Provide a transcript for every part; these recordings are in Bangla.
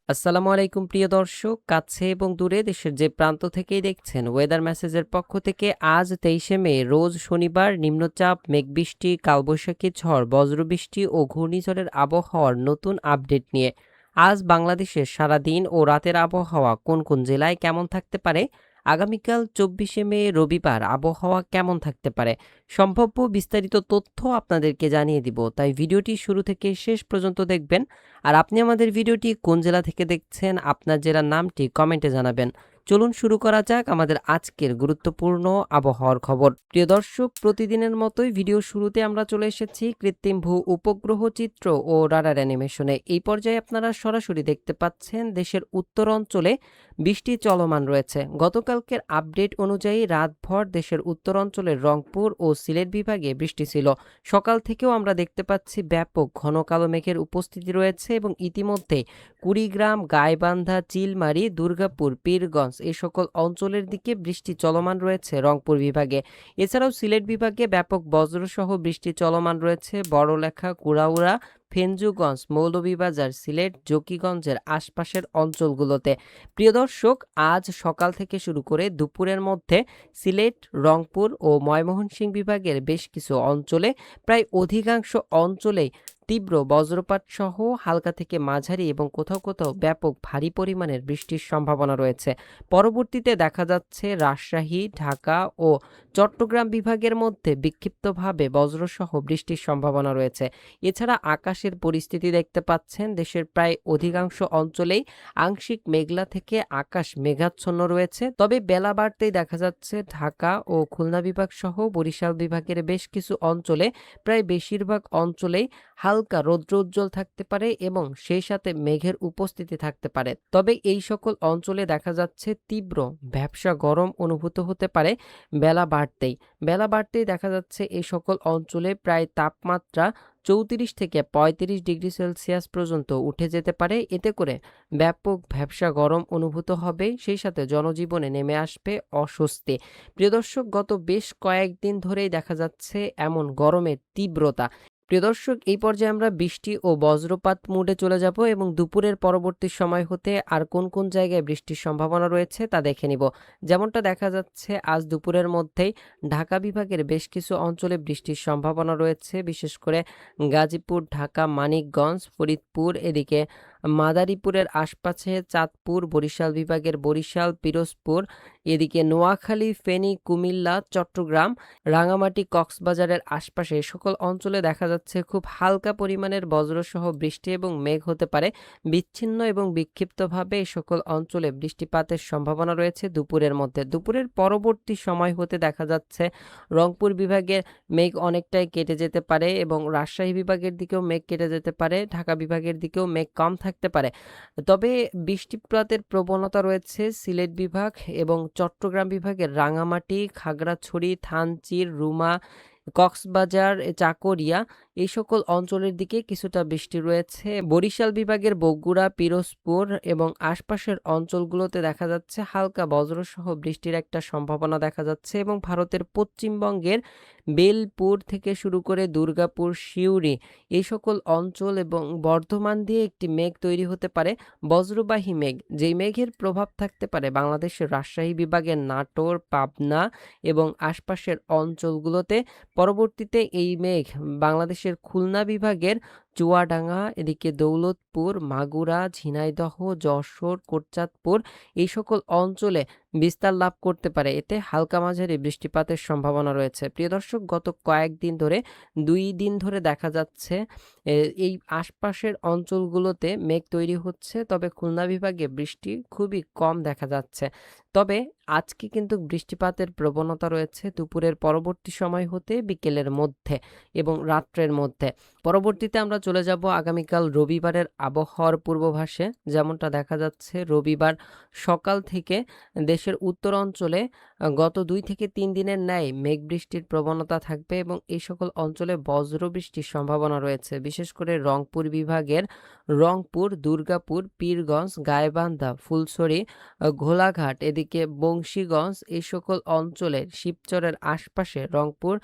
আসসালামু আলাইকুম প্রিয় দর্শক, কাছে এবং দূরে দেশের যে প্রান্ত থেকেই দেখছেন ওয়েদার মেসেজের পক্ষ থেকে আজ 23শে মে রোজ শনিবার নিম্নচাপ মেঘবৃষ্টি কালবৈশাখী ঝড় বজ্রবৃষ্টি ও ঘূর্ণিঝড়ের আবহাওয়ার নতুন আপডেট নিয়ে আজ বাংলাদেশের সারাদিন ও রাতের আবহাওয়া কোন কোন জেলায় কেমন থাকতে পারে, আগামীকাল 24শে মে রবিবার আবহাওয়া কেমন থাকতে পারে, সম্ভাব্য বিস্তারিত তথ্য আপনাদেরকে জানিয়ে দিব। তাই ভিডিওটি শুরু থেকে শেষ পর্যন্ত দেখবেন। আর আপনি আমাদের ভিডিওটি কোন জেলা থেকে দেখছেন, আপনার জেলার নামটি কমেন্টে জানাবেন। চলুন শুরু করা যাক আমাদের আজকের গুরুত্বপূর্ণ আবহাওয়ার খবর। প্রিয় দর্শক, প্রতিদিনের মতোই ভিডিও শুরুতে আমরা চলে এসেছি কৃত্রিম ভূ উপগ্রহ চিত্র ও রাডার অ্যানিমেশনে। এই পর্যায়ে আপনারা সরাসরি দেখতে পাচ্ছেন দেশের উত্তর অঞ্চলে বৃষ্টি চলমান রয়েছে। গতকালকের আপডেট অনুযায়ী রাতভর দেশের উত্তর অঞ্চলের রংপুর ও সিলেট বিভাগে বৃষ্টি ছিল। সকাল থেকেও আমরা দেখতে পাচ্ছি ব্যাপক ঘন কালো মেঘের উপস্থিতি রয়েছে এবং ইতিমধ্যে কুড়িগ্রাম, গাইবান্ধা, চিলমারি, দুর্গাপুর, পীরগঞ্জ এই সকল অঞ্চলের দিকে বৃষ্টি চলমান রয়েছে রংপুর বিভাগে। এছাড়াও সিলেট বিভাগে ব্যাপক বজ্রসহ বৃষ্টি চলমান রয়েছে বড়লেখা, কুড়াউড়া, ফেঞ্জুগঞ্জ, মৌলভীবাজার, সিলেট, জকিগঞ্জের আশপাশের অঞ্চলগুলোতে। প্রিয় দর্শক, আজ সকাল থেকে শুরু করে দুপুরের মধ্যে সিলেট, রংপুর ও ময়মনসিংহ বিভাগের বেশ কিছু অঞ্চলে প্রায় অধিকাংশ অঞ্চলেই তীব্র বজ্রপাত সহ হালকা থেকে মাঝারি এবং কোথাও কোথাও ব্যাপক ভারী পরিমাণের বৃষ্টির সম্ভাবনা রয়েছে। পরবর্তীতে দেখা যাচ্ছে রাজশাহী, ঢাকা ও চট্টগ্রাম বিভাগের মধ্যে বিক্ষিপ্তভাবে বজ্রসহ বৃষ্টির সম্ভাবনা রয়েছে। এছাড়া আকাশের পরিস্থিতি দেখতে পাচ্ছেন দেশের প্রায় অধিকাংশ অঞ্চলেই আংশিক মেঘলা থেকে আকাশ মেঘাচ্ছন্ন রয়েছে। তবে বেলা বাড়তেই দেখা যাচ্ছে ঢাকা ও খুলনা বিভাগ সহ বরিশাল বিভাগের বেশ কিছু অঞ্চলে প্রায় বেশিরভাগ অঞ্চলেই হালকা রৌদ্রোজ্জ্বল থাকতে পারে এবং সেই সাথে মেঘের উপস্থিতি থাকতে পারে। তবে এই সকল অঞ্চলে দেখা যাচ্ছে তীব্র ভ্যাপসা গরম অনুভূত হতে পারে বেলা বাড়তেই দেখা যাচ্ছে এই সকল অঞ্চলে প্রায় তাপমাত্রা 34 থেকে 35 ডিগ্রি সেলসিয়াস পর্যন্ত উঠে যেতে পারে। এতে করে ব্যাপক ভ্যাপসা গরম অনুভূত হবে, সেই সাথে জনজীবনে নেমে আসবে অস্বস্তি। প্রিয় দর্শক, গত বেশ কয়েকদিন ধরেই দেখা যাচ্ছে এমন গরমের তীব্রতা। প্রিয় দর্শক, এই পর্যায়ে আমরা বৃষ্টি ও বজ্রপাত মুডে চলে যাব এবং দুপুরের পরবর্তী সময় হতে আর কোন কোন জায়গায় বৃষ্টির সম্ভাবনা রয়েছে তা দেখে নিব। যেমনটা দেখা যাচ্ছে আজ দুপুরের মধ্যেই ঢাকা বিভাগের বেশ কিছু অঞ্চলে বৃষ্টির সম্ভাবনা রয়েছে, বিশেষ করে গাজীপুর, ঢাকা, মানিকগঞ্জ, ফরিদপুর, এদিকে মাদারীপুরের আশপাশে চাঁদপুর, বরিশাল বিভাগের বরিশাল, পিরোজপুর, এদিকে নোয়াখালী, ফেনী, কুমিল্লা, চট্টগ্রাম, রাঙামাটি, কক্সবাজারের আশপাশে এ সকল অঞ্চলে দেখা যাচ্ছে খুব হালকা পরিমাণের বজ্রসহ বৃষ্টি এবং মেঘ হতে পারে। বিচ্ছিন্ন এবং বিক্ষিপ্তভাবে এই সকল অঞ্চলে বৃষ্টিপাতের সম্ভাবনা রয়েছে দুপুরের মধ্যে। দুপুরের পরবর্তী সময় হতে দেখা যাচ্ছে রংপুর বিভাগের মেঘ অনেকটাই কেটে যেতে পারে এবং রাজশাহী বিভাগের দিকেও মেঘ কেটে যেতে পারে, ঢাকা বিভাগের দিকেও মেঘ কম থাকতে পারে। তবে বৃষ্টিপাতের প্রবণতা রয়েছে সিলেট বিভাগ এবং চট্টগ্রাম বিভাগের রাঙামাটি, খাগড়াছড়ি, থানচির, রুমা, কক্সবাজার, চাকরিয়া এই সকল অঞ্চলের দিকে কিছুটা বৃষ্টি রয়েছে। বরিশাল বিভাগের বগুড়া, পিরোজপুর এবং আশপাশের অঞ্চলগুলোতে দেখা যাচ্ছে হালকা বজ্রসহ বৃষ্টির একটা সম্ভাবনা দেখা যাচ্ছে এবং ভারতের পশ্চিমবঙ্গের বেলপুর থেকে শুরু করে দুর্গাপুর, সিউড়ি এই সকল অঞ্চল এবং বর্ধমান দিয়ে একটি মেঘ তৈরি হতে পারে, বজ্রবাহী মেঘ, যেই মেঘের প্রভাব থাকতে পারে বাংলাদেশের রাজশাহী বিভাগের নাটোর, পাবনা এবং আশপাশের অঞ্চলগুলোতে। পরবর্তীতে এই মেঘ বাংলাদেশের খুলনা বিভাগের চুয়াডাঙ্গা, এদিকে দৌলতপুর, মাগুরা, ঝিনাইদহ, যশোর, কোটচাঁদপুর এই সকল অঞ্চলে বিস্তার লাভ করতে পারে। এতে হালকা মাঝারি বৃষ্টিপাতের সম্ভাবনা রয়েছে। প্রিয় দর্শক, গত কয়েকদিন ধরে 2 দিন ধরে দেখা যাচ্ছে এই আশপাশের অঞ্চলগুলোতে মেঘ তৈরি হচ্ছে, তবে খুলনা বিভাগে বৃষ্টি খুবই কম দেখা যাচ্ছে। তবে আজকে কিন্তু বৃষ্টিপাতের প্রবণতা রয়েছে দুপুরের পরবর্তী সময় হতে বিকেলের মধ্যে এবং রাত্রের মধ্যে। পরবর্তীতে আমরা চলে যাব আগামীকাল রবিবারের আবহাওয়ার পূর্বাভাসে। যেমনটা দেখা যাচ্ছে রবিবার সকাল থেকে দেশের উত্তর অঞ্চলে গত 2 থেকে 3 দিনের ন্যায় মেঘ বৃষ্টির প্রবণতা থাকবে এবং এই সকল অঞ্চলে বজ্র বৃষ্টির সম্ভাবনা রয়েছে। বিশেষ করে রংপুর বিভাগের রংপুর, দুর্গাপুর, পীরগঞ্জ, গাইবান্ধা, ফুলছড়ি, ঘোলাঘাট, এদিকে বংশীগঞ্জ এই সকল অঞ্চলের শিবচরের আশপাশে রংপুর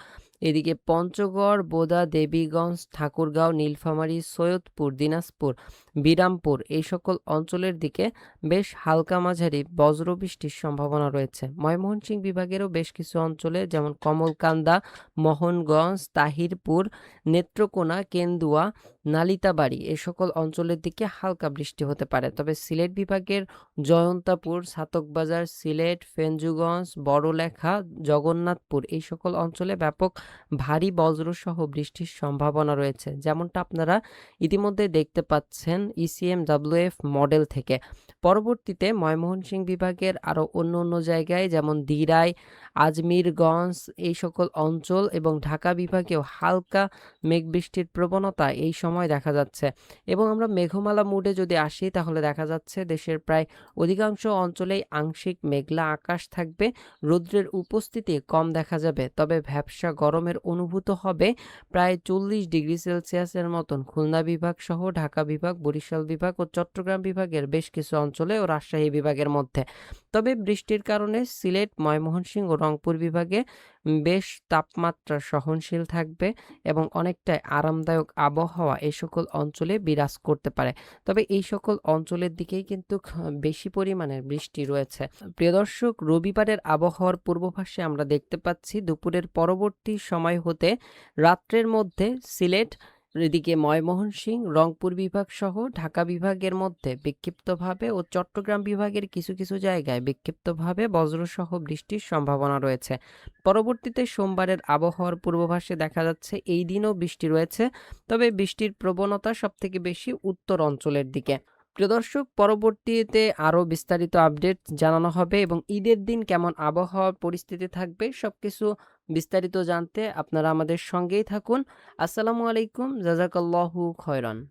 এদিকে পঞ্চগড়, বোদা, দেবীগঞ্জ, ঠাকুরগাঁও, নীলফামারী, সৈয়দপুর, দিনাজপুর, বিরামপুর এই সকল অঞ্চলের দিকে বেশ হালকা মাঝারি বজ্রবৃষ্টির সম্ভাবনা রয়েছে। ময়মনসিংহ বিভাগেরও বেশ কিছু অঞ্চলে যেমন কমলকান্দা, মোহনগঞ্জ, তাহিরপুর, নেত্রকোনা, কেন্দুয়া, নালিতাবাড়ী এ সকল অঞ্চলের দিকে হালকা বৃষ্টি হতে পারে। তবে সিলেট বিভাগের জয়ন্তাপুর, ছাতকবাজার, সিলেট, ফেঞ্জুগঞ্জ, বড়লেখা, জগন্নাথপুর এই সকল অঞ্চলে ব্যাপক ভারী বজ্রসহ বৃষ্টির সম্ভাবনা রয়েছে, যেমনটা আপনারা ইতিমধ্যে দেখতে পাচ্ছেন ECMWF মডেল থেকে। পরবর্তীতে ময়মনসিংহ বিভাগের আরও অন্য অন্য জায়গায় যেমন দিরাই, আজমিরগঞ্জ এই সকল অঞ্চল এবং ঢাকা বিভাগেও হালকা মেঘ বৃষ্টির প্রবণতা এই সময় দেখা যাচ্ছে। এবং আমরা মেঘমালা মোডে যদি আসি তাহলে দেখা যাচ্ছে দেশের প্রায় অধিকাংশ অঞ্চলেই আংশিক মেঘলা আকাশ থাকবে, রৌদ্রের উপস্থিতি কম দেখা যাবে। তবে ভ্যাপসা গরমের অনুভূত হবে প্রায় 40 ডিগ্রি সেলসিয়াসের মতন খুলনা বিভাগ সহ ঢাকা বিভাগ, বরিশাল বিভাগ ও চট্টগ্রাম বিভাগের বেশ কিছু অঞ্চলে ও রাজশাহী বিভাগের মধ্যে। তবে বৃষ্টির কারণে সিলেট, ময়মনসিংহ ও রংপুর বিভাগে বেশ তাপমাত্রা সহনশীল থাকবে এবং অনেকটাই আরামদায়ক আবহাওয়া এই সকল অঞ্চলে বিরাজ করতে পারে। তবে এই সকল অঞ্চলের দিকেই কিন্তু বেশি পরিমাণের বৃষ্টি রয়েছে। প্রিয় দর্শক, রবিবারের আবহাওয়ার পূর্বাভাসে আমরা দেখতে পাচ্ছি দুপুরের পরবর্তী সময় হতে রাত্রের মধ্যে সিলেট, এদিকে ময়মনসিংহ, রংপুর বিভাগ সহ ঢাকা বিভাগের মধ্যে বিক্ষিপ্তভাবে ও চট্টগ্রাম বিভাগের কিছু কিছু জায়গায় বিক্ষিপ্তভাবে বজ্রসহ বৃষ্টির সম্ভাবনা রয়েছে। পরবর্তীতে সোমবারের আবহাওয়ার পূর্বাভাসে দেখা যাচ্ছে এই দিনও বৃষ্টি রয়েছে, তবে বৃষ্টির প্রবণতা সবথেকে বেশি উত্তর অঞ্চলের দিকে। প্রিয় দর্শক, পরবর্তীতে আরও বিস্তারিত আপডেট জানানো হবে এবং ঈদের দিন কেমন আবহাওয়ার পরিস্থিতি থাকবে সবকিছু বিস্তারিত জানতে আপনারা আমাদের সঙ্গেই থাকুন। আসসালামু আলাইকুম, জাযাকাল্লাহু খয়রান।